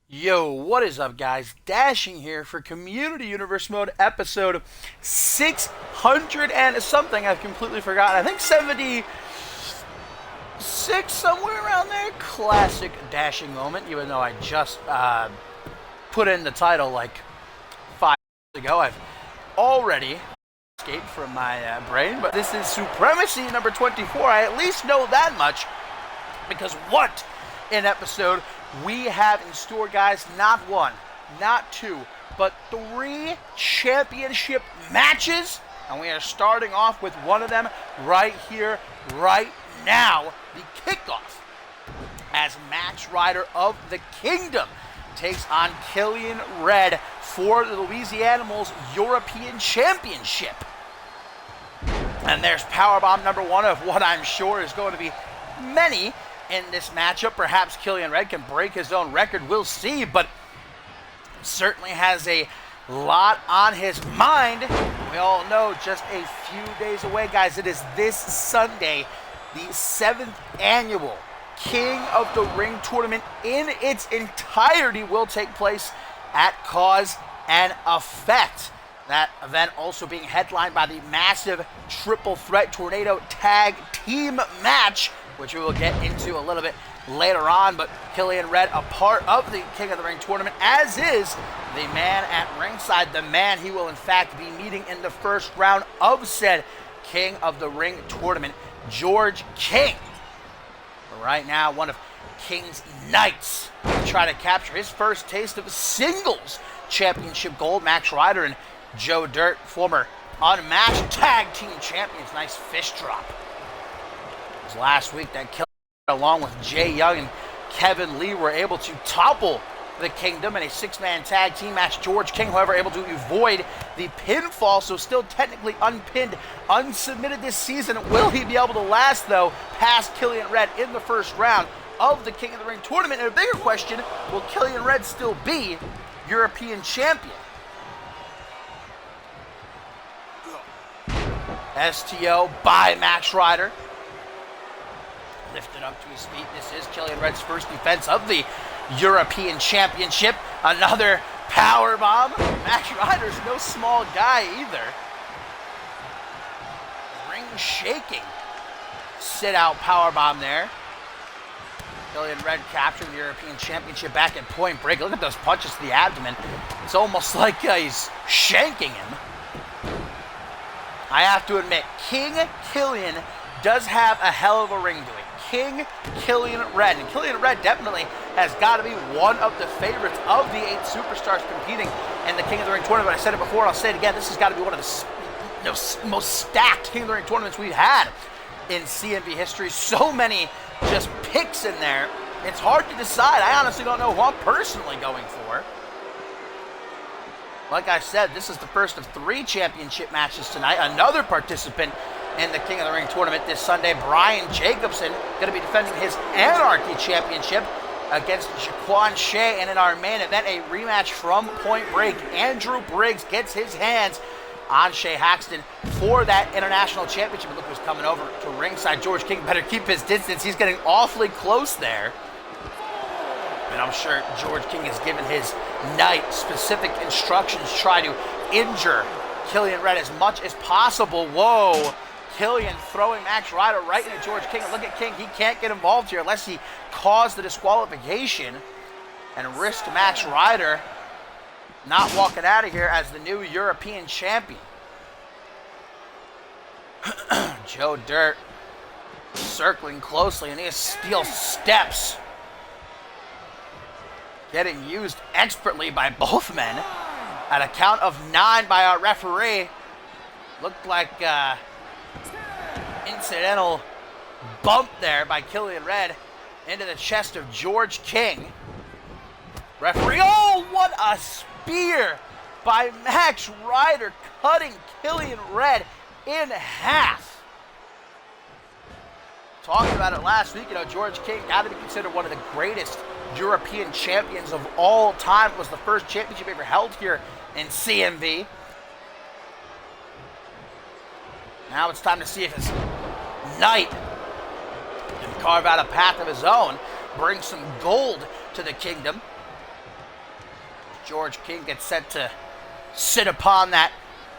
Yo, what is up, guys? Dashing here for Community Universe Mode episode 600 and something. I've completely forgotten. I think 76, somewhere around there. Classic dashing moment, even though I just put in the title like 5 years ago. I've already escaped from my brain, but this is Supremacy number 24. I at least know that much, because what an episode we have in store, guys. Not one, not two, but 3 championship matches, and we are starting off with one of them right here, right now. The kickoff as Max Rider of the Kingdom takes on Killian Reid for the Louisianimals European Championship. And there's powerbomb number 1 of what I'm sure is going to be many in this matchup. Perhaps Killian Reid can break his own record. We'll see, but certainly has a lot on his mind. We all know just a few days away, guys. It is this Sunday, the 7th annual King of the Ring tournament in its entirety will take place at Cause and Effect. That event also being headlined by the massive triple threat tornado tag team match, which we will get into a little bit later on. But Killian Reid, a part of the King of the Ring tournament, as is the man at ringside, the man he will in fact be meeting in the first round of said King of the Ring tournament, George King. But right now, one of King's knights to try to capture his first taste of singles championship gold. Max Rider and Joe Dirt, former unmatched tag team champions. Nice fish drop. It was last week that Killian, along with Jay Young and Kevin Lee, were able to topple the Kingdom in a 6-man tag team match. George King, however, able to avoid the pinfall, so still technically unpinned, unsubmitted this season. Will he be able to last, though, past Killian Reid in the first round of the King of the Ring tournament? And a bigger question, will Killian Reid still be European champion? STO by Max Rider. Lifted up to his feet. This is Killian Reid's first defense of the European Championship. Another power bomb. Max Rider's no small guy either. Ring shaking. Sit out power bomb there. Killian Reid capturing the European Championship back at Point Break. Look at those punches to the abdomen. It's almost like he's shanking him. I have to admit, King Killian does have a hell of a ring to it. King Killian Reid. And Killian Reid definitely has got to be one of the favorites of the 8 superstars competing in the King of the Ring tournament. I said it before, I'll say it again. This has got to be one of the most stacked King of the Ring tournaments we've had in CMV history. So many just picks in there. It's hard to decide. I honestly don't know who I'm personally going for. Like I said, this is the first of 3 championship matches tonight. Another participant in the King of the Ring tournament this Sunday, Brian Jacobsen, going to be defending his Anarchy Championship against Jaquan Chee. And in our main event, a rematch from Point Break. Andrew Briggs gets his hands on Shea Haxton for that International Championship. Look who's coming over to ringside. George King better keep his distance. He's getting awfully close there. And I'm sure George King has given his knight specific instructions to try to injure Killian Reid as much as possible. Whoa. Killian throwing Max Rider right into George King. And look at King. He can't get involved here unless he caused the disqualification and risked Max Rider not walking out of here as the new European champion. Joe Dirt circling closely, and these steel steps getting used expertly by both men. At a count of 9 by our referee. Looked like incidental bump there by Killian Reid into the chest of George King. Referee, oh, what a spear by Max Rider, cutting Killian Reid in half. Talked about it last week, George King got to be considered one of the greatest European champions of all time. It was the first championship ever held here in CMV. Now it's time to see if his knight can carve out a path of his own, bring some gold to the Kingdom. George King gets set to sit upon that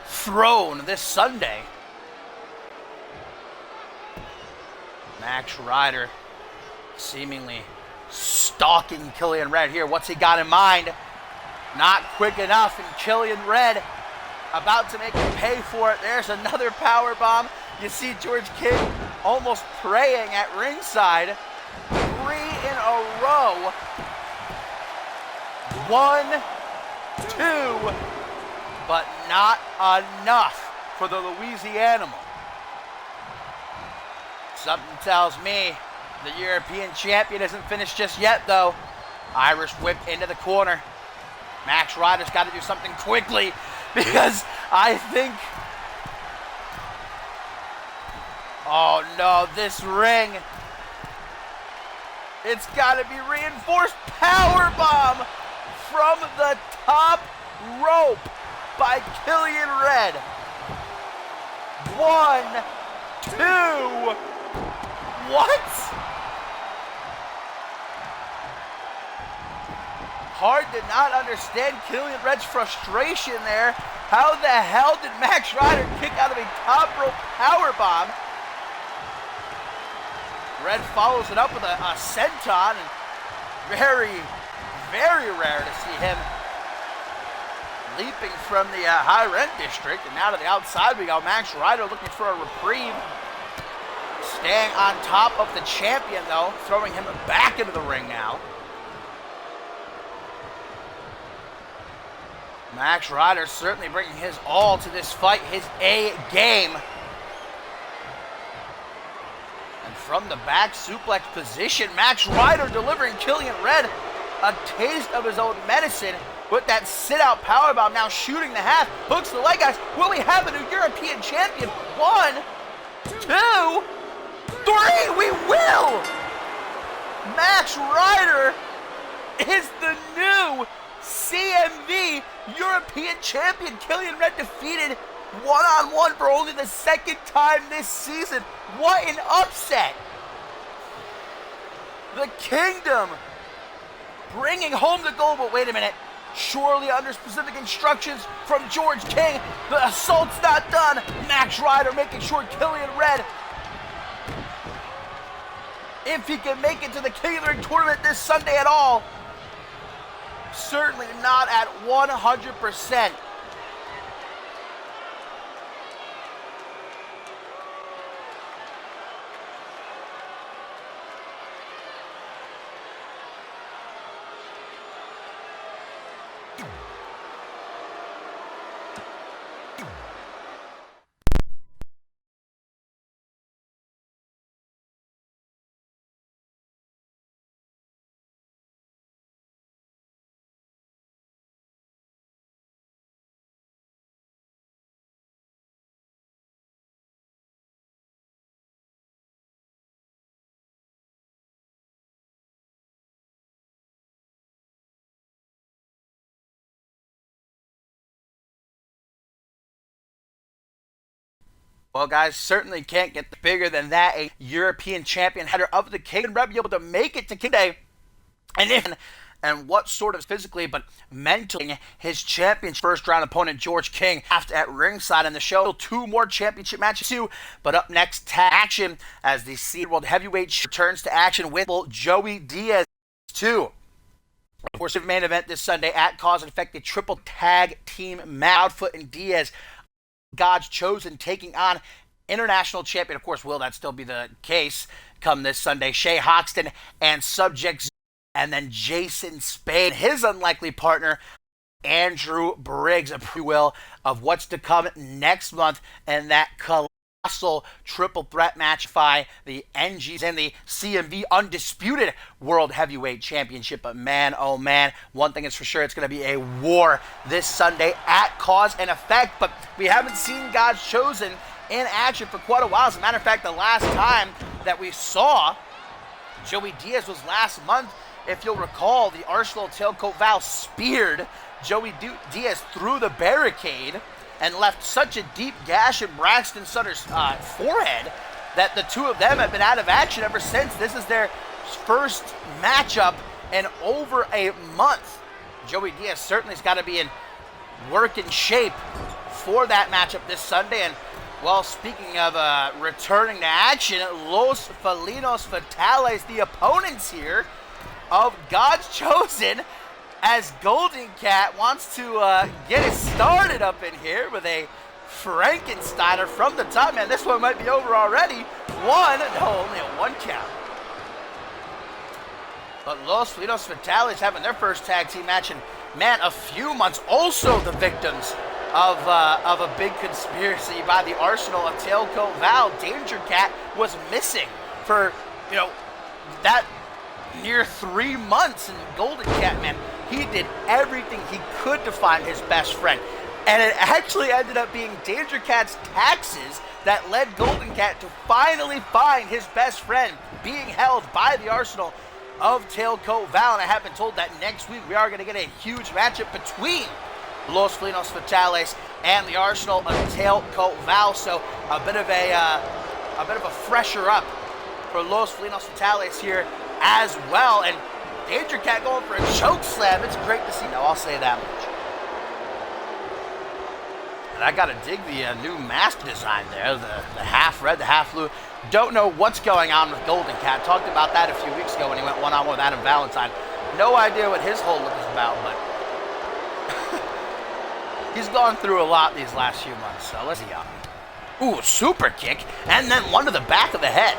throne this Sunday. Max Ryder seemingly stalking Killian Reid here. What's he got in mind? Not quick enough, and Killian Reid about to make him pay for it. There's another power bomb. You see George King almost praying at ringside. 3 in a row. 1, 2, but not enough for the Louisianian. Something tells me the European champion isn't finished just yet, though. Irish whip into the corner. Max Ryder's got to do something quickly because I think... Oh no, this ring. It's got to be reinforced. Powerbomb from the top rope by Killian Reid. 1, 2. What? Hard to not understand Killian Reid's frustration there. How the hell did Max Ryder kick out of a top rope powerbomb? Reid follows it up with a senton, and very, very rare to see him leaping from the higher end district. And now to the outside we go. Max Ryder looking for a reprieve. Staying on top of the champion, though, throwing him back into the ring now. Max Ryder certainly bringing his all to this fight, his A game. And from the back suplex position, Max Ryder delivering Killian Reid a taste of his own medicine with that sit-out powerbomb, now shooting the half, hooks the leg, guys. Will we have a new European champion? 1, 2, 3, we will! Max Ryder is the new CMV European champion. Killian Reid defeated one-on-one for only the second time this season. What an upset! The Kingdom bringing home the gold, but wait a minute. Surely under specific instructions from George King, the assault's not done. Max Ryder making sure Killian Reid, if he can make it to the King of the Ring tournament this Sunday at all, certainly not at 100%. Well, guys, certainly can't get bigger than that. A European champion header of the King and Reid be able to make it to King Day. And what sort of physically but mentally his championship first round opponent George King after at ringside in the show. 2 more championship matches too, but up next action as the Seed World Heavyweight returns to action with Joey Diaz too. Of course, the main event this Sunday at Cause and Effect, the triple tag team Outfoot and Diaz, God's Chosen, taking on international champion. Of course, will that still be the case come this Sunday? Shay Hoxton and Subject, and then Jason Spade, his unlikely partner, Andrew Briggs, a prequel of what's to come next month, and that colossal triple threat match by the NGs and the CMV Undisputed World Heavyweight Championship. But man, oh man, one thing is for sure, it's going to be a war this Sunday at Cause and Effect. But we haven't seen God's Chosen in action for quite a while. As a matter of fact, the last time that we saw Joey Diaz was last month. If you'll recall, the Arsenal tailcoat Val speared Joey Diaz through the barricade and left such a deep gash in Braxton Sutter's forehead that the two of them have been out of action ever since. This is their first matchup in over a month. Joey Diaz certainly has got to be in working shape for that matchup this Sunday. And, well, speaking of returning to action, Los Felinos Fatales, the opponents here of God's Chosen, as Golden Cat wants to get it started up in here with a Frankensteiner from the top. Man, this one might be over already. Only a 1 count. But Los Felinos Fatales having their first tag team match in, man, a few months. Also the victims of a big conspiracy by the arsenal of Tailcoat Val. Danger Cat was missing for, that near 3 months. And Golden Cat, man, he did everything he could to find his best friend. And it actually ended up being Danger Cat's taxes that led Golden Cat to finally find his best friend, being held by the arsenal of Tailcoat Val. And I have been told that next week we are going to get a huge matchup between Los Felinos Fatales and the arsenal of Tailcoat Val. So a bit of a fresher up for Los Felinos Fatales here as well. And Danger Cat going for a choke slam. It's great to see. No, I'll say that much. And I gotta dig the new mask design there, the half red, the half blue. Don't know what's going on with Golden Cat. Talked about that a few weeks ago when he went one-on-one with Adam Valentine. No idea what his whole look is about, but he's gone through a lot these last few months. So let's see. Ooh, super kick, and then one to the back of the head.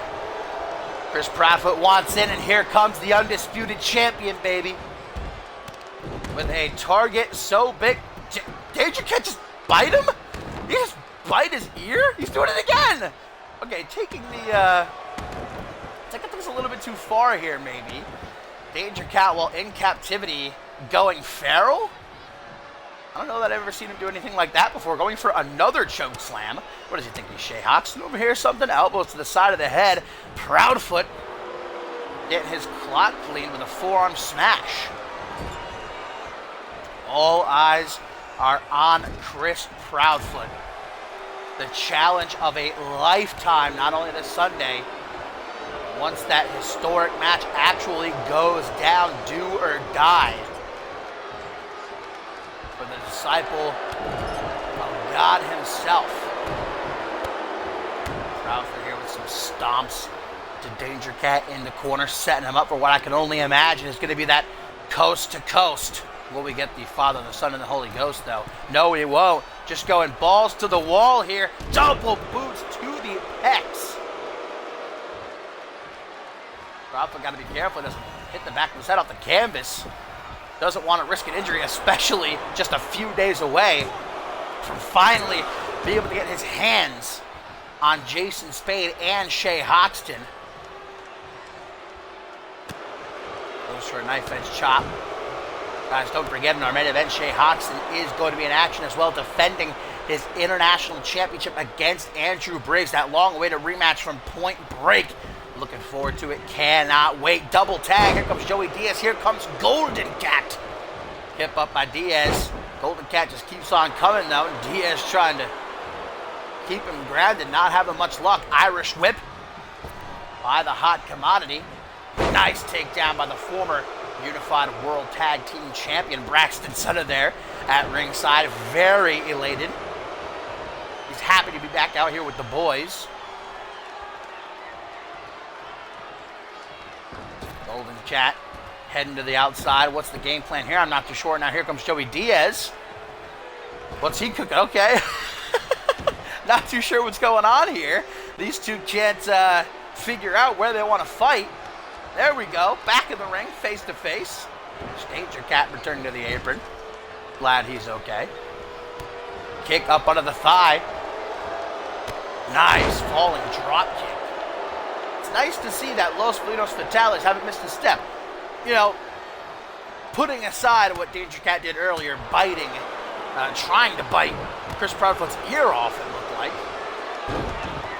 Chris Proudfoot wants in, and here comes the undisputed champion, baby, with a target so big. Danger Cat just bite him? He just bite his ear? He's doing it again! Okay, taking the, I think it's a little bit too far here, maybe. Danger Cat, while in captivity, going feral? I don't know that I've ever seen him do anything like that before. Going for another choke slam. What does he think? He's Sheamus over here? Something? Elbows to the side of the head. Proudfoot getting his clock clean with a forearm smash. All eyes are on Chris Proudfoot. The challenge of a lifetime, not only this Sunday, once that historic match actually goes down, do or die, for the disciple of God himself. Proudfoot here with some stomps to Danger Cat in the corner, setting him up for what I can only imagine is going to be that coast to coast. Will we get the Father, the Son, and the Holy Ghost, though? No, we won't. Just going balls to the wall here. Double boots to the pecs. Proudfoot got to be careful. Doesn't hit the back of his head off the canvas. Doesn't want to risk an injury, especially just a few days away from finally being able to get his hands on Jason Spade and Shea Hoxton. Goes for a knife-edge chop. Guys, don't forget, in our main event, Shea Hoxton is going to be in action as well, defending his international championship against Andrew Briggs. That long-awaited rematch from Point Break. Looking forward to it. Cannot wait. Double tag. Here comes Joey Diaz. Here comes Golden Cat. Hip up by Diaz. Golden Cat just keeps on coming, though. And Diaz trying to keep him grounded, not having much luck. Irish whip by the hot commodity. Nice takedown by the former Unified World Tag Team Champion Braxton Sutter there at ringside. Very elated. He's happy to be back out here with the boys. Golden Cat heading to the outside. What's the game plan here? I'm not too sure. Now here comes Joey Diaz. What's he cooking? Okay. Not too sure what's going on here. These two can't figure out where they want to fight. There we go. Back in the ring, face to face. Danger Cat returning to the apron. Glad he's okay. Kick up under the thigh. Nice falling drop kick. It's nice to see that Los Felinos Fatales haven't missed a step. You know, putting aside what Danger Cat did earlier, biting, trying to bite Chris Proudfoot's ear off, it looked like.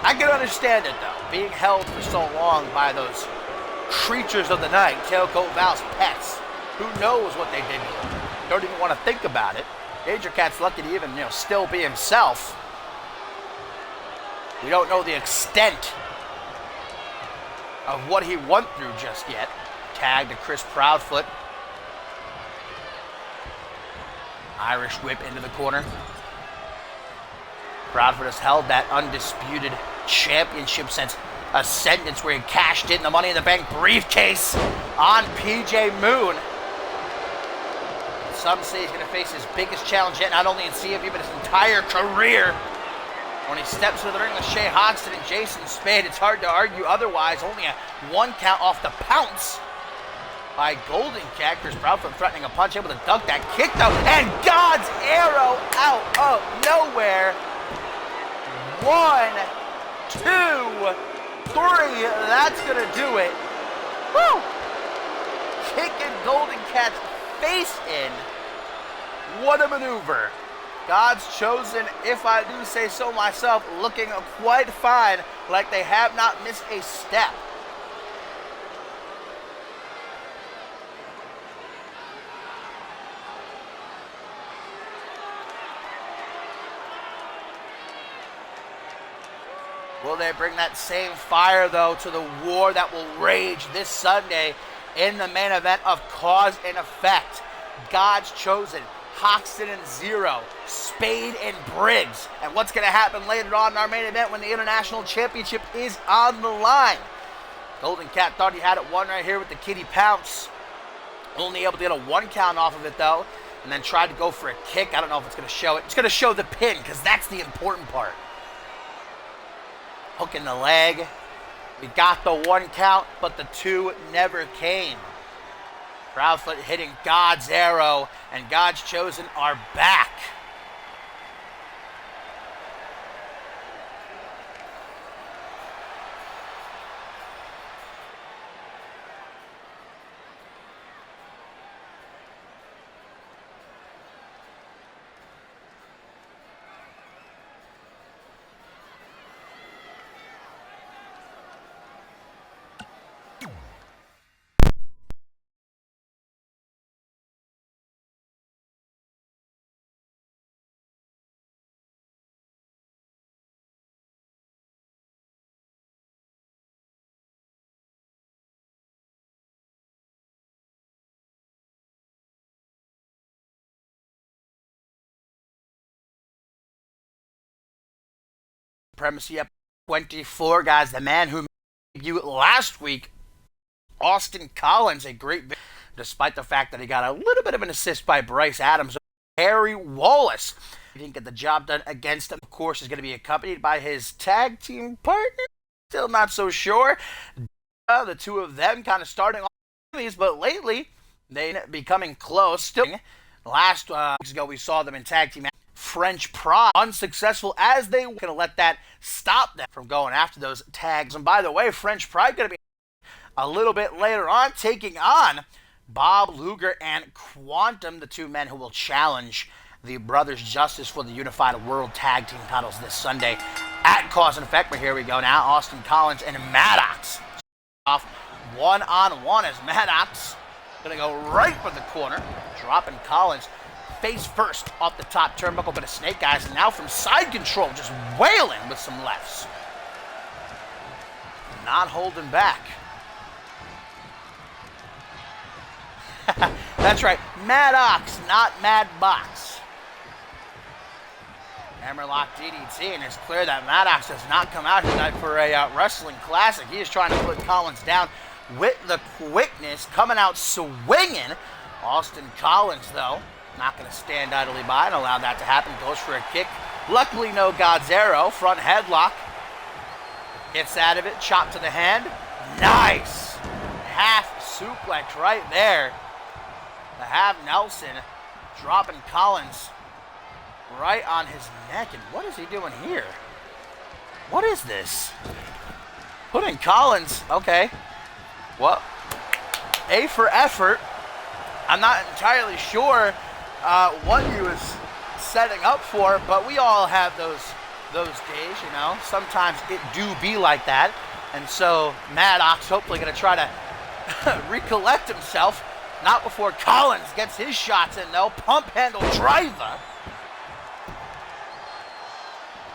I can understand it, though, being held for so long by those creatures of the night, Tailcoat Val's pets. Who knows what they did to him? Don't even want to think about it. Danger Cat's lucky to even, still be himself. We don't know the extent of what he went through just yet. Tag to Chris Proudfoot. Irish whip into the corner. Bradford has held that undisputed championship since Ascendance, where he cashed in the Money in the Bank briefcase on PJ Moon. Some say he's going to face his biggest challenge yet, not only in CMV, but his entire career. When he steps into the ring with Shea Hoxton and Jason Spade, it's hard to argue otherwise. Only a 1 count off the pounce by Golden Cat. Chris Bradford threatening a punch, able to duck that kick though, and God's arrow out of nowhere. 1, 2, 3, that's gonna do it. Woo! Kicking Golden Cat's face in. What a maneuver. God's Chosen, if I do say so myself, looking quite fine, like they have not missed a step. Will they bring that same fire, though, to the war that will rage this Sunday in the main event of Cause and Effect? God's Chosen, Hoxton and Zero, Spade and Briggs. And what's going to happen later on in our main event when the International Championship is on the line? Golden Cat thought he had it won right here with the Kitty Pounce. Only able to get a 1 count off of it, though. And then tried to go for a kick. I don't know if it's going to show it. It's going to show the pin, because that's the important part. Hook in the leg. We got the 1 count, but the 2 never came. Proudfoot hitting God's arrow, and God's Chosen are back. Supremacy up 24, guys. The man who made you last week, Austin Collins, a great victory, despite the fact that he got a little bit of an assist by Bryce Adams. Harry Wallace, he didn't get the job done against him. Of course, is going to be accompanied by his tag team partner. Still not so sure. The two of them kind of starting off these, but lately they becoming close. Still, last weeks ago we saw them in tag team. French Pride, unsuccessful as they were going to let that stop them from going after those tags. And by the way, French Pride going to be a little bit later on taking on Bob Luger and Quantum, the two men who will challenge the Brothers Justice for the Unified World Tag Team titles this Sunday at Cause and Effect. But here we go now, Austin Collins and Maddox off one-on-one as Maddox going to go right for the corner, dropping Collins face first off the top turnbuckle, but a snake, guys, and now from side control, just wailing with some lefts. Not holding back. That's right, Maddox, not Madbox. Hammerlock DDT, and it's clear that Maddox does not come out here tonight for a wrestling classic. He is trying to put Collins down with the quickness, coming out swinging. Austin Collins, though, not going to stand idly by and allow that to happen. Goes for a kick. Luckily, no God's arrow. Front headlock. Gets out of it. Chop to the hand. Nice. Half suplex right there. The half Nelson dropping Collins right on his neck. And what is he doing here? What is this? Putting Collins. Okay. Well, A for effort. I'm not entirely sure what he was setting up for, but we all have those days, you know. Sometimes it do be like that, and so Maddox hopefully going to try to recollect himself. Not before Collins gets his shots in, though. Pump handle driver.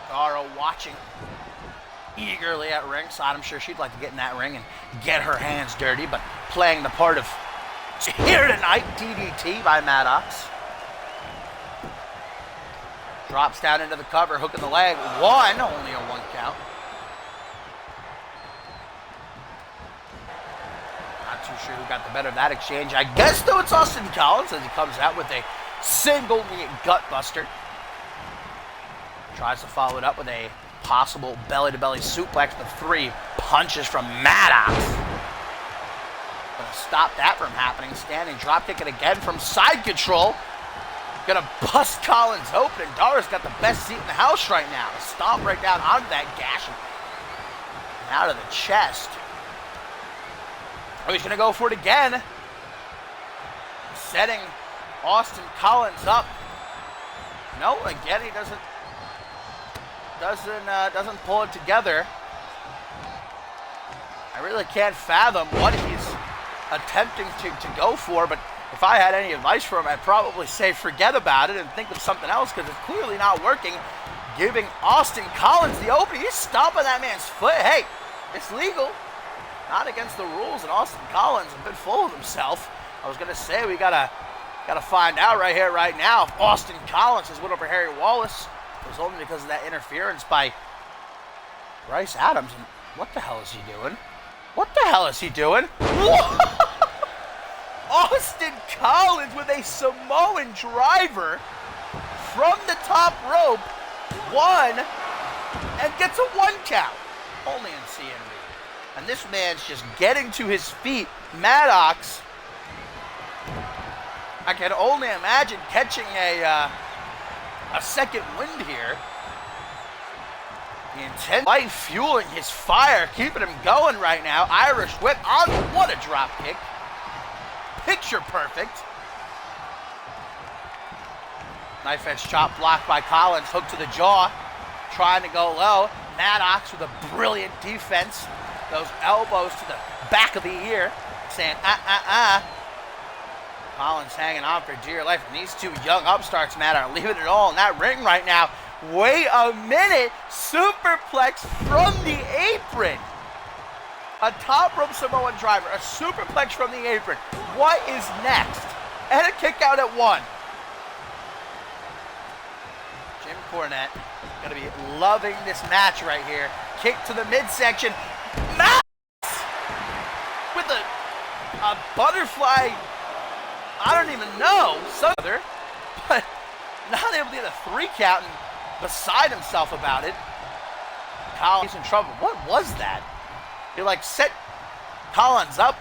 Gara watching eagerly at ringside. I'm sure she'd like to get in that ring and get her hands dirty, but playing the part of here tonight, DDT by Maddox. Drops down into the cover, hook in the leg. One, only a 1 count. Not too sure who got the better of that exchange. I guess, though, it's Austin Collins as he comes out with a single knee gut buster. Tries to follow it up with a possible belly-to-belly suplex, but 3 punches from Maddox. Gonna stop that from happening. Standing drop kick it again from side control. Gonna bust Collins open, and Dara's got the best seat in the house right now. Stomp right down onto that gash and out of the chest. Oh, he's gonna go for it again. Setting Austin Collins up. No, again he doesn't pull it together. I really can't fathom what he's attempting to go for, but if I had any advice for him, I'd probably say forget about it and think of something else because it's clearly not working. Giving Austin Collins the opening. He's stomping that man's foot. Hey, it's legal. Not against the rules, and Austin Collins a bit full of himself. I was going to say we gotta find out right here, right now, if Austin Collins has went over Harry Wallace. It was only because of that interference by Bryce Adams. And what the hell is he doing? What the hell is he doing? Austin Collins with a Samoan driver from the top rope. 1, and gets a 1 count. Only in CMV. And this man's just getting to his feet. Maddox, I can only imagine catching a second wind here. The intense light fueling his fire, keeping him going right now. Irish whip on, what a drop kick. Picture perfect. Knife edge chop blocked by Collins, hook to the jaw, trying to go low. Maddox with a brilliant defense. Those elbows to the back of the ear, saying, Collins hanging on for dear life, and these 2 young upstarts, Matt, are leaving it all in that ring right now. Wait a minute, superplex from the apron. A top rope Samoan driver, a superplex from the apron. What is next? And a kick out at 1. Jim Cornette gonna be loving this match right here. Kick to the midsection. Maddox with a butterfly. I don't even know, something, but not able to get a 3 count and beside himself about it. Collins in trouble. What was that? He set Collins up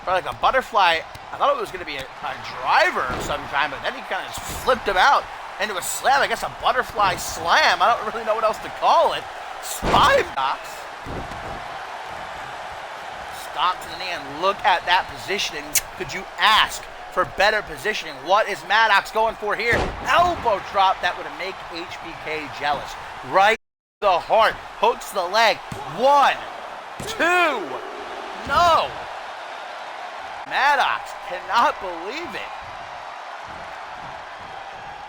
for a butterfly. I thought it was going to be a driver of some kind, but then he kind of just flipped him out into a slam. I guess a butterfly slam. I don't really know what else to call it. Spine box. Stomp to the knee, and look at that positioning. Could you ask for better positioning? What is Maddox going for here? Elbow drop that would make HBK jealous. Right to the heart. Hooks the leg. 1, 2. No. Maddox cannot believe it.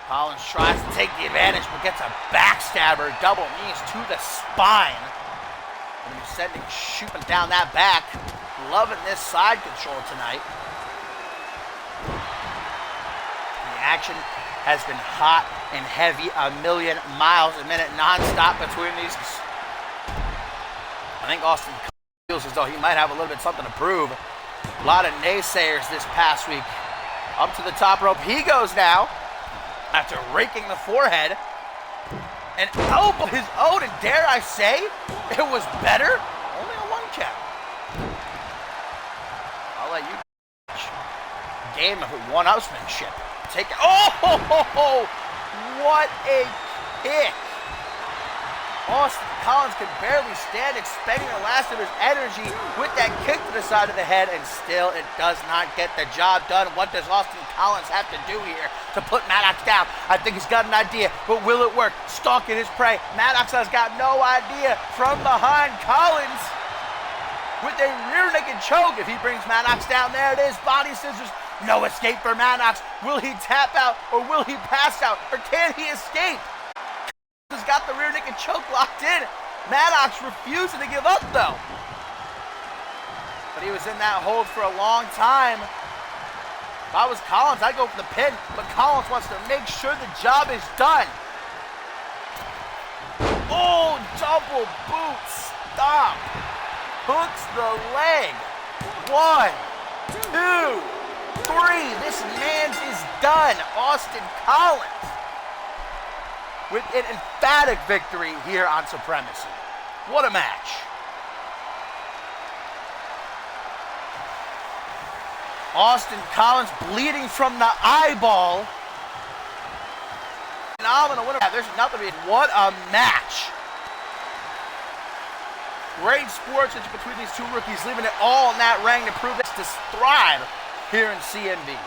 Collins tries to take the advantage, but gets a backstabber. Double knees to the spine. And he's shooting down that back. Loving this side control tonight. The action has been hot and heavy, 1,000,000 miles a minute, non-stop between these. I think Austin feels as though he might have a little bit something to prove. A lot of naysayers this past week. Up to the top rope he goes now, after raking the forehead. And elbow his own, and dare I say, it was better. Only a 1 count. I'll let you game of one-upsmanship. Take it. Oh, what a kick. Austin Collins can barely stand, expending the last of his energy with that kick to the side of the head, and still it does not get the job done. What does Austin Collins have to do here to put Maddox down? I think he's got an idea, but will it work? Stalking his prey. Maddox has got no idea. From behind, Collins with a rear naked choke. If he brings Maddox down, there it is. Body scissors. No escape for Maddox. Will he tap out, or will he pass out, or can he escape? Has got the rear naked choke locked in. Maddox refusing to give up, though. But he was in that hold for a long time. If I was Collins, I'd go for the pin, but Collins wants to make sure the job is done. Oh, double boot, stop. Hooks the leg. 1, 2, 3. This man's is done. Austin Collins with an emphatic victory here on Supremacy. What a match. Austin Collins bleeding from the eyeball. Phenomenal winner. There's nothing to be. What a match. Great sportsmanship between these two rookies, leaving it all in that ring to prove this to thrive here in CMV.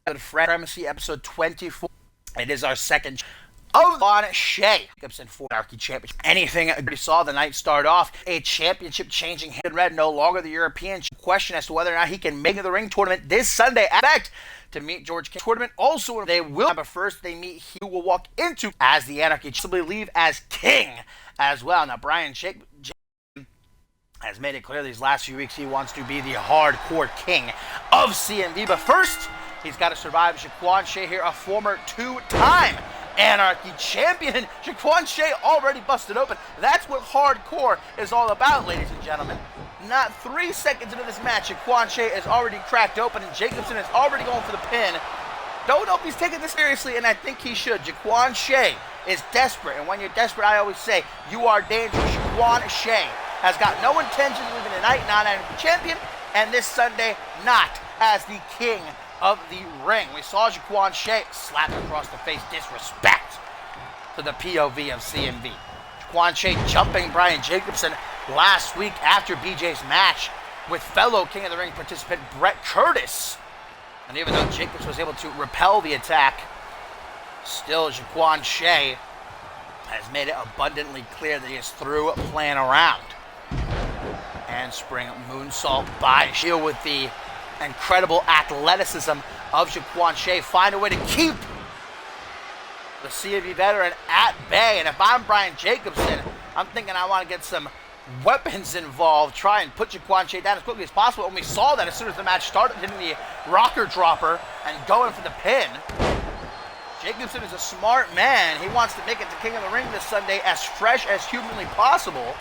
Supremacy episode 24. It is our second of on Shea. Jacobsen for Anarchy Championship. Anything we saw the night start off. A championship changing hit red, no longer the European question as to whether or not he can make the ring tournament this Sunday. Expect to meet George King tournament. Also, they will, but first they meet, he will walk into as the Anarchy, possibly leave as King as well. Now, Brian Jacobsen has made it clear these last few weeks he wants to be the hardcore king of CMV, but first, he's got to survive Jaquan Chee here, a former two-time Anarchy champion. Jaquan Chee already busted open. That's what hardcore is all about, ladies and gentlemen. Not 3 seconds into this match, Jaquan Chee is already cracked open, and Jacobsen is already going for the pin. Don't know if he's taking this seriously, and I think he should. Jaquan Chee is desperate, and when you're desperate, I always say, you are dangerous. Jaquan Chee has got no intention of leaving tonight non-Anarchy champion, and this Sunday, not as the king of the ring. We saw Jaquan Chee slap across the face, disrespect to the POV of CMV. Jaquan Chee jumping Brian Jacobsen last week after BJ's match with fellow King of the Ring participant Brett Curtis. And even though Jacobs was able to repel the attack, still Jaquan Chee has made it abundantly clear that he is through playing around. And spring moonsault by Shield with the incredible athleticism of Jaquan Chee. Find a way to keep the CMV veteran at bay. And if I'm Brian Jacobsen, I'm thinking I want to get some weapons involved, try and put Jaquan Chee down as quickly as possible. And we saw that as soon as the match started, hitting the rocker dropper and going for the pin. Jacobsen is a smart man. He wants to make it to King of the Ring this Sunday as fresh as humanly possible,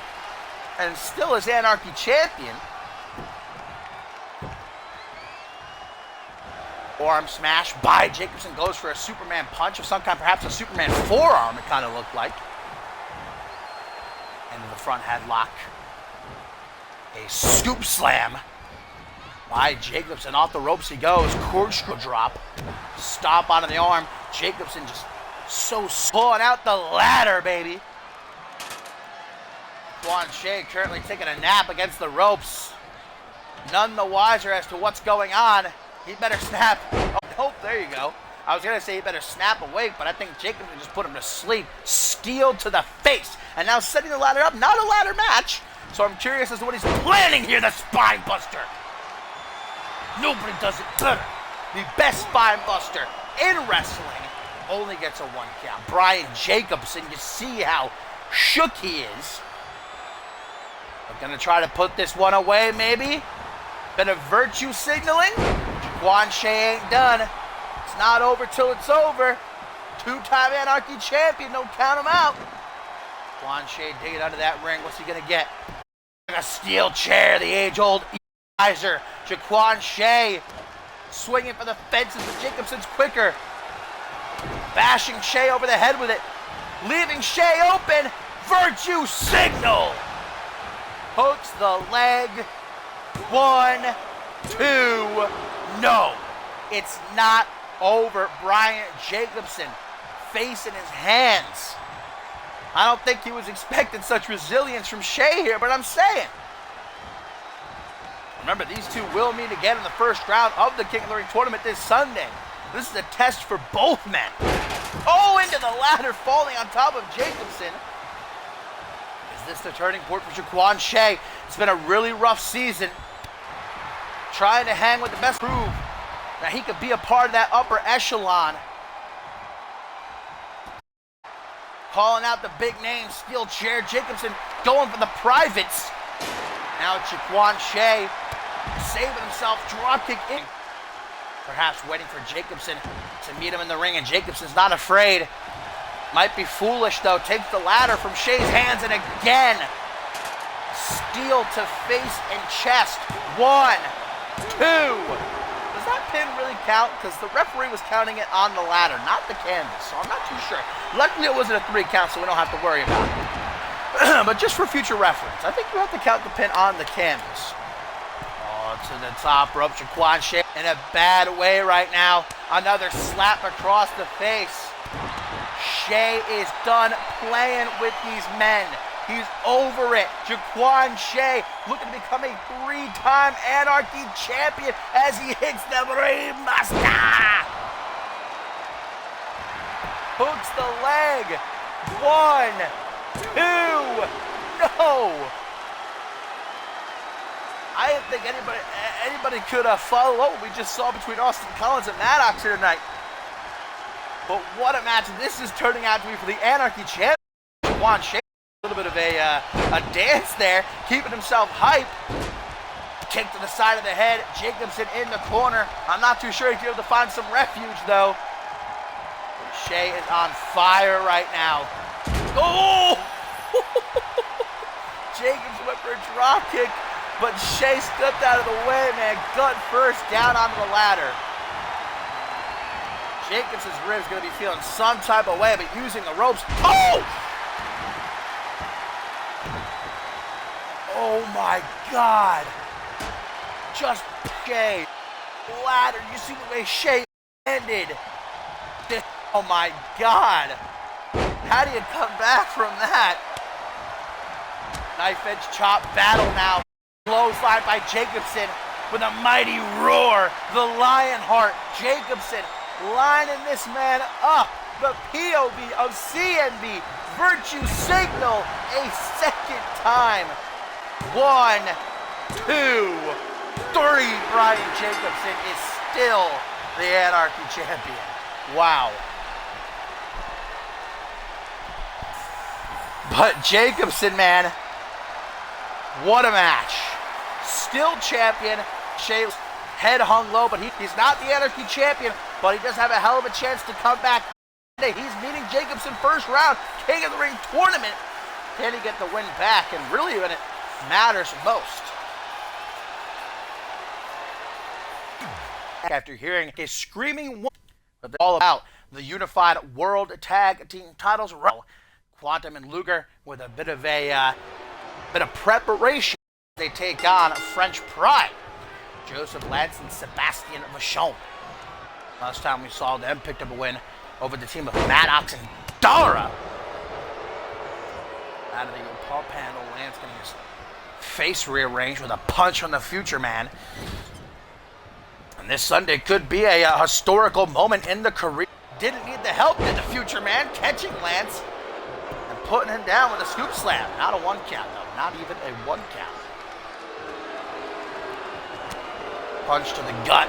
and still is Anarchy champion. Arm smash by Jacobsen, goes for a Superman punch of some kind, perhaps a Superman forearm, it kind of looked like. Into the front headlock. A scoop slam by Jacobsen. Off the ropes he goes. Corkscrew drop. Stomp onto the arm. Jacobsen just so pulling out the ladder, baby. Jaquan Chee currently taking a nap against the ropes. None the wiser as to what's going on. He better snap. Oh, there you go. I was going to say he better snap awake, but I think Jacobsen just put him to sleep. Steel to the face. And now setting the ladder up. Not a ladder match. So I'm curious as to what he's planning here. The spine buster. Nobody does it better. The best spine buster in wrestling only gets a 1 count. Brian Jacobsen, you see how shook he is. We're going to try to put this one away, maybe. Bit of virtue signaling. Jaquan Chee ain't done. It's not over till it's over. Two-time Anarchy champion, don't count him out. Jaquan Chee digging under that ring. What's he gonna get? A steel chair, the age-old equalizer. Jaquan Chee swinging for the fences, but Jacobsen's quicker. Bashing Chee over the head with it. Leaving Chee open. Virtue signal. Hooks the leg. 1, 2, no. It's not over. Brian Jacobsen face in his hands. I don't think he was expecting such resilience from Chee here, but I'm saying. Remember, these two will meet again in the first round of the King of the Ring tournament this Sunday. This is a test for both men. Oh, into the ladder, falling on top of Jacobsen. Is this the turning point for Jaquan Chee? It's been a really rough season. Trying to hang with the best, prove that he could be a part of that upper echelon. Calling out the big name, steel chair. Jacobsen going for the privates. Now Jaquan Chee saving himself, dropkick in. Perhaps waiting for Jacobsen to meet him in the ring, and Jacobsen's not afraid. Might be foolish though. Takes the ladder from Shea's hands, and again, steel to face and chest. 1, 2. Does that pin really count? Because the referee was counting it on the ladder, not the canvas, so I'm not too sure. Luckily it wasn't a 3 count, so we don't have to worry about it. But just for future reference, I think you have to count the pin on the canvas. Oh, to the top rope, Jaquan Chee in a bad way right now. Another slap across the face. Chee is done playing with these men. He's over it. Jaquan Chee looking to become a 3-time Anarchy champion as he hits the Remaster. Hooks the leg. 1, 2. No. I didn't think anybody could follow what we just saw between Austin Collins and Maddox here tonight. But what a match this is turning out to be for the Anarchy champion. Jaquan Chee. A little bit of a dance there, keeping himself hype. Kick to the side of the head. Jacobsen in the corner. I'm not too sure he's able to find some refuge though. Chee is on fire right now. Oh! Jacobsen went for a drop kick, but Chee stepped out of the way, man. Gut first, down onto the ladder. Jacobsen's ribs gonna be feeling some type of way, but using the ropes. Oh! Oh my God. Just Chee. Ladder. You see the way Chee ended. Oh my God. How do you come back from that? Knife edge chop battle now. Clothesline by Jacobsen with a mighty roar. The Lionheart. Jacobsen lining this man up. The POV of CMV. Virtue Signal a second time. 1, 2, 3. Brian Jacobsen is still the Anarchy champion. Wow. But Jacobsen, man, what a match. Still champion. Shea's head hung low, but he's not the Anarchy champion, but he does have a hell of a chance to come back. He's meeting Jacobsen first round, King of the Ring tournament. Can he get the win back? And really when it matters most. After hearing a screaming all about the unified world tag team titles, Quantum and Luger with a bit of preparation. They take on French Pride, Joseph Lance and Sebastian Vachon. Last time we saw them picked up a win over the team of Maddox and Dara. Out of the pump handle, Lance getting his face rearranged with a punch from the Future Man. And this Sunday could be a historical moment in the career. Didn't need the help, did the Future Man, catching Lance and putting him down with a scoop slam. Not a 1 count, though. Not even a 1 count. Punch to the gut.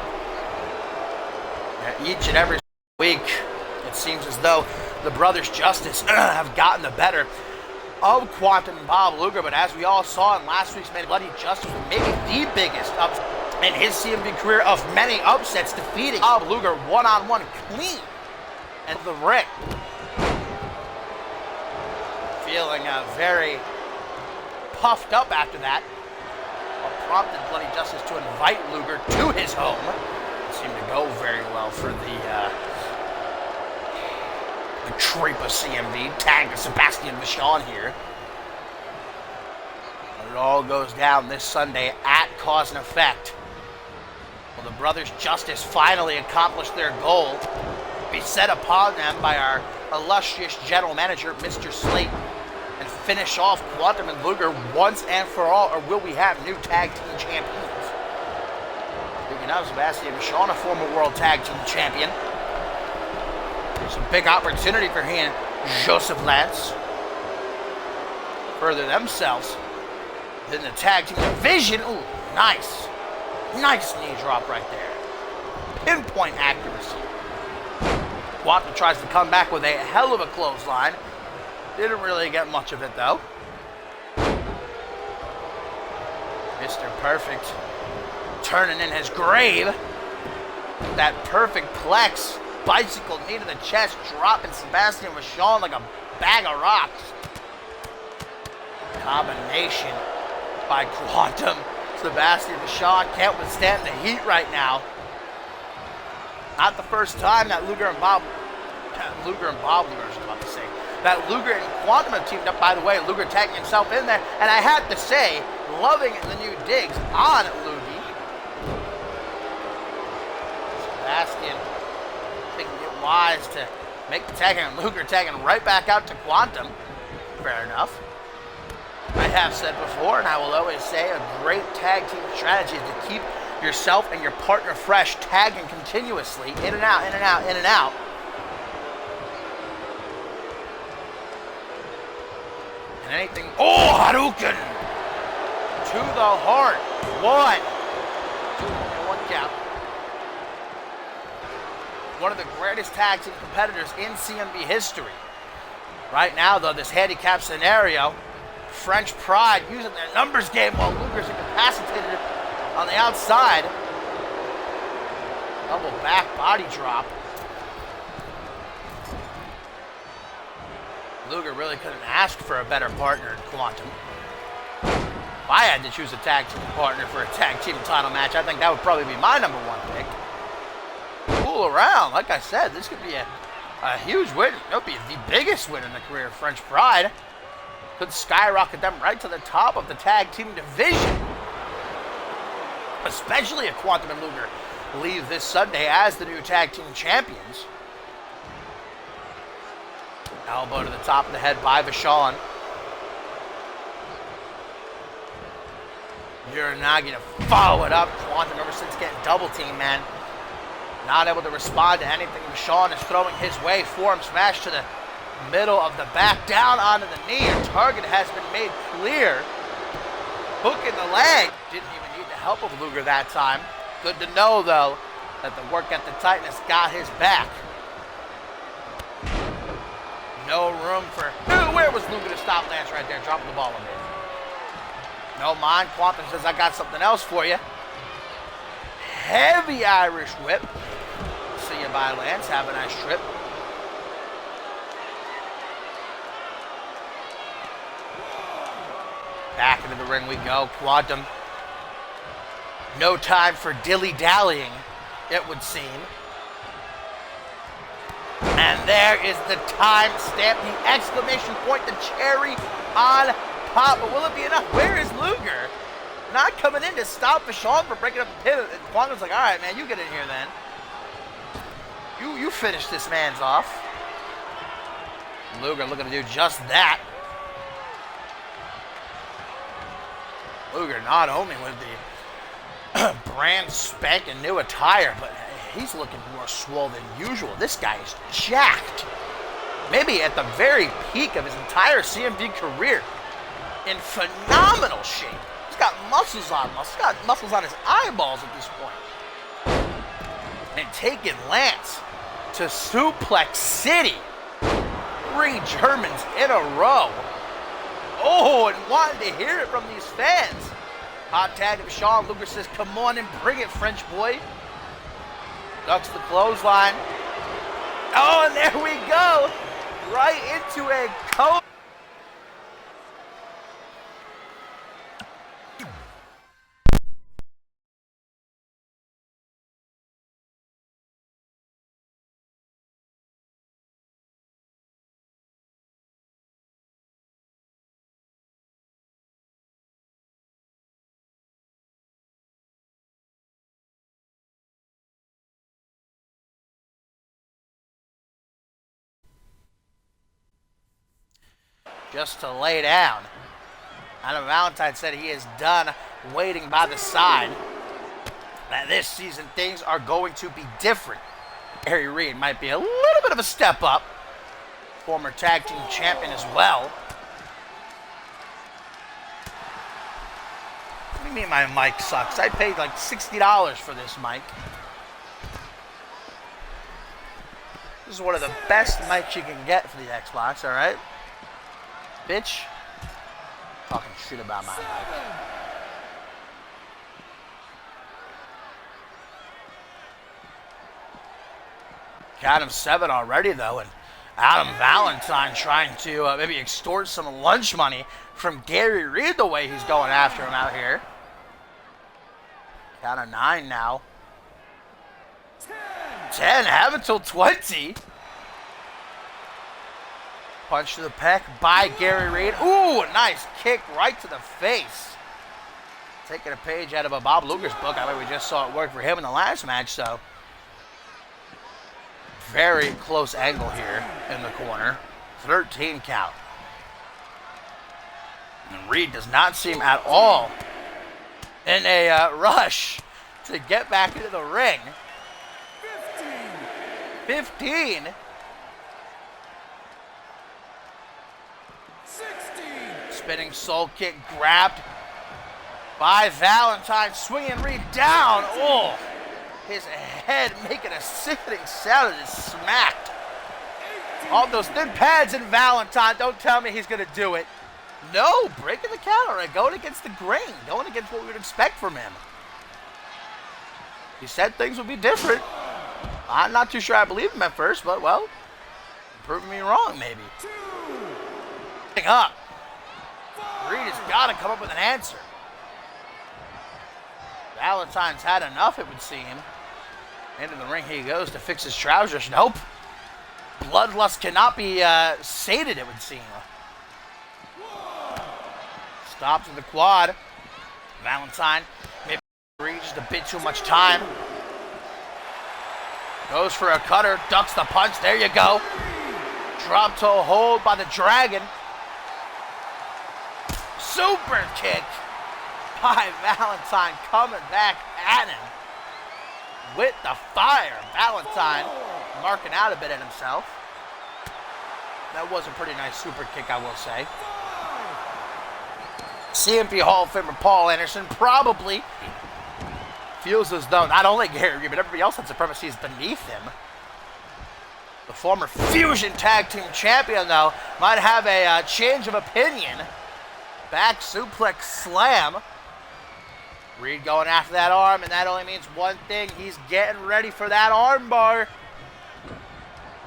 Each and every week, it seems as though the Brothers Justice have gotten the better of Quantum and Bob Luger, but as we all saw in last week's Man Bloody Justice, maybe the biggest upset in his CMV career of many upsets, defeating Bob Luger one-on-one clean at the ring. Feeling very puffed up after that, prompted Bloody Justice to invite Luger to his home. It seemed to go very well for the creep of CMV, tagged Sebastian Vachon here. But it all goes down this Sunday at Cause and Effect. Well, the Brothers Justice finally accomplished their goal, be set upon them by our illustrious general manager, Mr. Slate, and finish off Quantum and Luger once and for all, or will we have new tag team champions? Speaking of, Sebastian Vachon, a former world tag team champion. There's a big opportunity for he and Joseph Lance further themselves in the tag team division. Ooh, nice. Nice knee drop right there. Pinpoint accuracy. Quantum tries to come back with a hell of a clothesline. Didn't really get much of it though. Mr. Perfect turning in his grave. That perfect plex. Bicycle knee to the chest, dropping Sebastian Vachon like a bag of rocks. Combination by Quantum. Sebastian Vachon can't withstand the heat right now. Not the first time that Luger and Luger, I was about to say, that Luger and Quantum have teamed up, by the way. Luger tagging himself in there, and I have to say, loving the new digs on Lugie. Sebastian thinking it wise to make the tag, and Luger tagging right back out to Quantum. Fair enough. I have said before, and I will always say, a great tag team strategy is to keep yourself and your partner fresh, tagging continuously, in and out, in and out, in and out. And anything, oh, Hadouken! To the heart, 1, 2, 1 count. One of the greatest tag team competitors in CMV history. Right now, though, this handicap scenario, French Pride using their numbers game while Luger's incapacitated on the outside. Double back body drop. Luger really couldn't ask for a better partner in Quantum. If I had to choose a tag team partner for a tag team title match, I think that would probably be my number 1 pick. Cool around, like I said, this could be a huge win. It would be the biggest win in the career of French Pride. Could skyrocket them right to the top of the tag team division. Especially if Quantum and Luger leave this Sunday as the new tag team champions. Elbow to the top of the head by Vachon. Uranagi to follow it up. Quantum ever since getting double team, man. Not able to respond to anything Vachon is throwing his way. Forearm smash to the middle of the back, down onto the knee. A target has been made clear. Hook in the leg. Didn't even need the help of Luger that time. Good to know, though, that the work at the tightness got his back. No room for... Where was Luger to stop Lance right there? Dropping the ball a bit. No mind. Quantum says, I got something else for you. Heavy Irish whip. See you bye, Lance. Have a nice trip. Back into the ring we go. Quantum. No time for dilly-dallying, it would seem. And there is the time stamp, the exclamation point, the cherry on top. But will it be enough? Where is Luger? Not coming in to stop Vachon from breaking up the pin. And Quantum's like, all right, man, you get in here then. You finish this man's off. Luger looking to do just that. Luger not only with the brand spanking new attire, but he's looking more swole than usual. This guy is jacked. Maybe at the very peak of his entire CMV career. In phenomenal shape. He's got muscles on muscles. He's got muscles on his eyeballs at this point. And taking Lance to Suplex City. 3 Germans in a row. Oh, and wanted to hear it from these fans. Hot tag of Vachon. Luger says, come on and bring it, French boy. Ducks the clothesline. Oh, and there we go. Right into a coat. just to lay down. Adam Valentine said he is done waiting by the side. That this season things are going to be different. Gary Reid might be a little bit of a step up. Former tag team champion as well. What do you mean my mic sucks? I paid like $60 for this mic. This is one of the best mics you can get for the Xbox, alright? Bitch. Talking shit about my mic. Got him 7 already, though, and Adam Valentine trying to maybe extort some lunch money from Gary Reid the way he's going after him out here. Count of 9 now. 10, have until 20. Punch to the pec by Gary Reid. Ooh, a nice kick right to the face. Taking a page out of a Bob Luger's book. I mean, we just saw it work for him in the last match, so. Very close angle here in the corner. 13 count. And Reid does not seem at all in a rush to get back into the ring. 15. 16. Spinning soul kick grabbed by Valentine. Swinging Reid down. Oh, his head making a sickening sound as it smacked. All those thin pads in Valentine. Don't tell me he's going to do it. No, breaking the counter, right? Going against the grain. Going against what we would expect from him. He said things would be different. I'm not too sure I believed him at first, but, well, proving me wrong, maybe. Up. Reid has got to come up with an answer. Valentine's had enough, it would seem. Into the ring he goes to fix his trousers. Nope. Bloodlust cannot be sated, it would seem. Stop to the quad. Valentine maybe Reid just a bit too much time. Goes for a cutter, ducks the punch. There you go. Drop toe hold by the Dragon. Super kick by Valentine coming back at him with the fire. Valentine marking out a bit at himself. That was a pretty nice super kick, I will say. CMV Hall of Famer Paul Anderson probably feels as though not only Gary Reid, but everybody else on Supremacy is beneath him. The former Fusion Tag Team Champion, though, might have a change of opinion. Back suplex slam. Reid going after that arm, and that only means one thing. He's getting ready for that arm bar.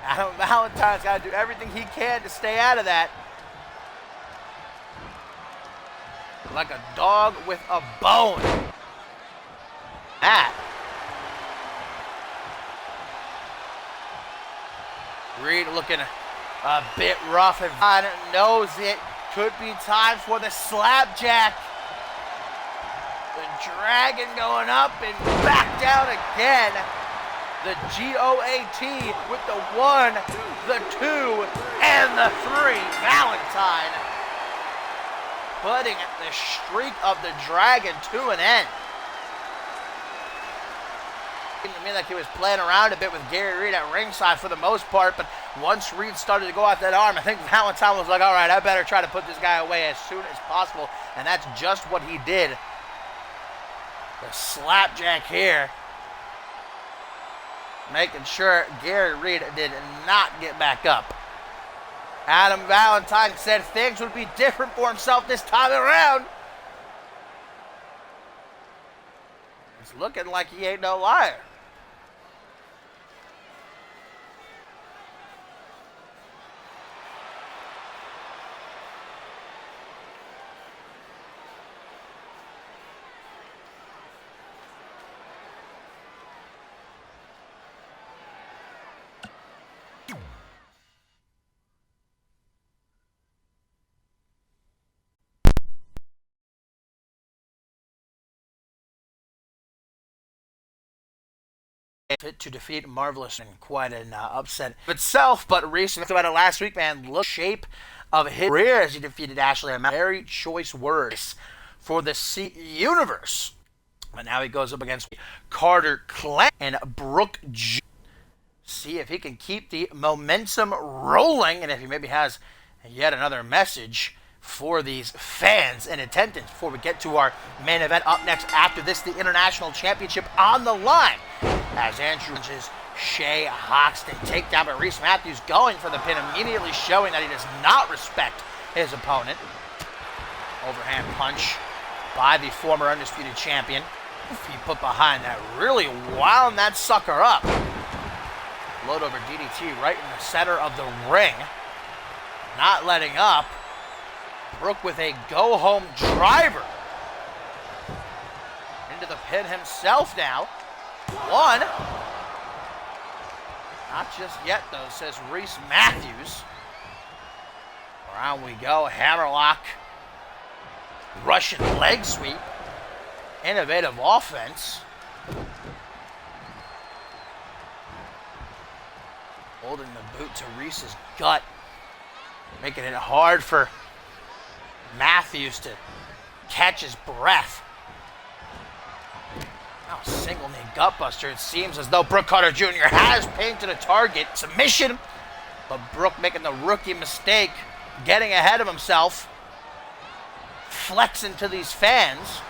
Adam Valentine's got to do everything he can to stay out of that. Like a dog with a bone. That. Reid looking a bit rough and knows it. Could be time for the slapjack. The Dragon going up and back down again. The GOAT with the 1, the 2, and the 3. Valentine putting the streak of the Dragon to an end. It seemed to me like he was playing around a bit with Gary Reid at ringside for the most part, but once Reid started to go off that arm, I think Valentine was like, all right, I better try to put this guy away as soon as possible, and that's just what he did. The slapjack here, making sure Gary Reid did not get back up. Adam Valentine said things would be different for himself this time around. It's looking like he ain't no liar. fit to defeat Marvelous and quite an upset itself. But Reid, we talked about it last week, man. Look shape of his career as he defeated Ashley. Very choice words for the C Universe. But now he goes up against Carter Clank and Brooke G. See if he can keep the momentum rolling, and if he maybe has yet another message for these fans in attendance before we get to our main event up next after this, the International Championship on the line. As Andrew punches Shea Hoxton takedown by Reese Matthews, going for the pin, immediately showing that he does not respect his opponent. Overhand punch by the former undisputed champion. He put behind that, really wound that sucker up. Load over DDT right in the center of the ring. Not letting up. Brooke with a go-home driver. Into the pin himself now. One. Not just yet, though, says Reese Matthews. Around we go. Hammerlock. Russian leg sweep. Innovative offense. Holding the boot to Reese's gut. Making it hard for Matthews to catch his breath. Now single knee gutbuster. It seems as though Brooke Carter Jr. has painted a target. Submission. But Brooke making the rookie mistake. Getting ahead of himself. Flexing to these fans.